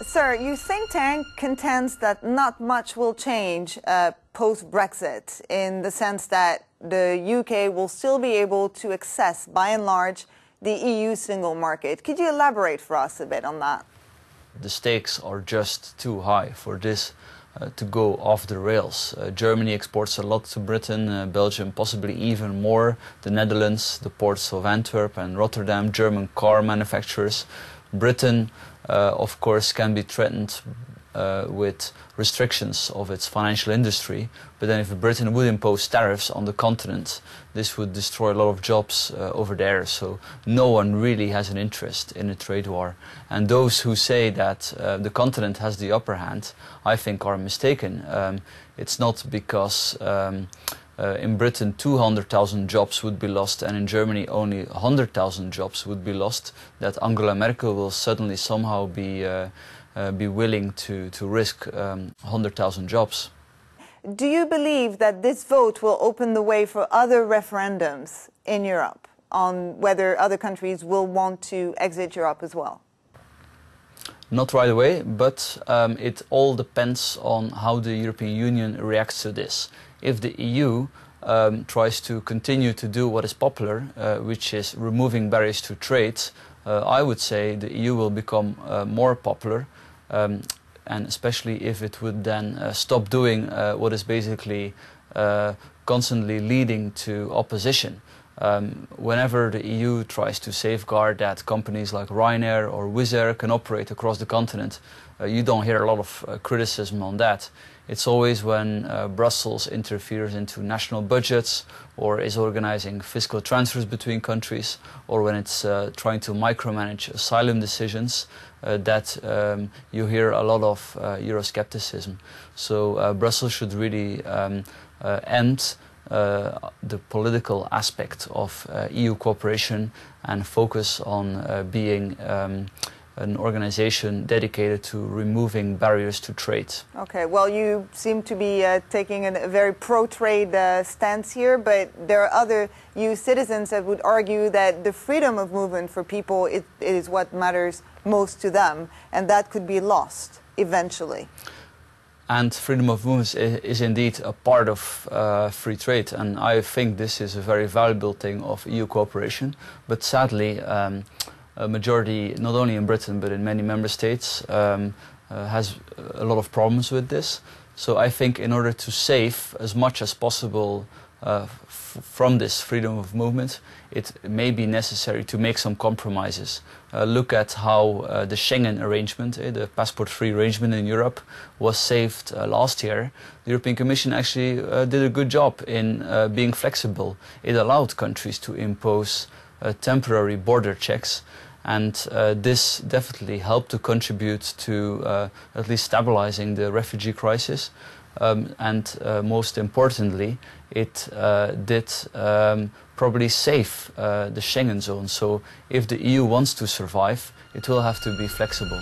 Sir, your think tank contends that not much will change post-Brexit, in the sense that the UK will still be able to access, by and large, the EU single market. Could you elaborate for us a bit on that? The stakes are just too high for this to go off the rails. Germany exports a lot to Britain, Belgium possibly even more, the Netherlands, the ports of Antwerp and Rotterdam, German car manufacturers. Britain, of course, can be threatened with restrictions of its financial industry, but then if Britain would impose tariffs on the continent, this would destroy a lot of jobs over there, so no one really has an interest in a trade war. And those who say that the continent has the upper hand, I think are mistaken. It's not because in Britain 200,000 jobs would be lost and in Germany only 100,000 jobs would be lost, that Angela Merkel will suddenly somehow be willing to risk 100,000 jobs. Do you believe that this vote will open the way for other referendums in Europe on whether other countries will want to exit Europe as well? Not right away, but it all depends on how the European Union reacts to this. If the EU tries to continue to do what is popular, which is removing barriers to trade, I would say the EU will become more popular, and especially if it would then stop doing what is basically constantly leading to opposition. Whenever the EU tries to safeguard that companies like Ryanair or Wizz Air can operate across the continent, you don't hear a lot of criticism on that. It's always when Brussels interferes into national budgets or is organizing fiscal transfers between countries, or when it's trying to micromanage asylum decisions that you hear a lot of Euroscepticism. So Brussels should really end the political aspect of EU cooperation and focus on being an organization dedicated to removing barriers to trade. Okay, well, you seem to be taking a very pro-trade stance here, but there are other EU citizens that would argue that the freedom of movement for people is what matters most to them, and that could be lost eventually. And freedom of movement is indeed a part of free trade, and I think this is a very valuable thing of EU cooperation, but sadly a majority, not only in Britain but in many member states, has a lot of problems with this. So I think in order to save as much as possible from this freedom of movement, it may be necessary to make some compromises. Look at how the Schengen arrangement, the passport-free arrangement in Europe, was saved last year. The European Commission actually did a good job in being flexible. It allowed countries to impose temporary border checks, and this definitely helped to contribute to at least stabilizing the refugee crisis. And most importantly, it did probably save the Schengen zone. So if the EU wants to survive, it will have to be flexible.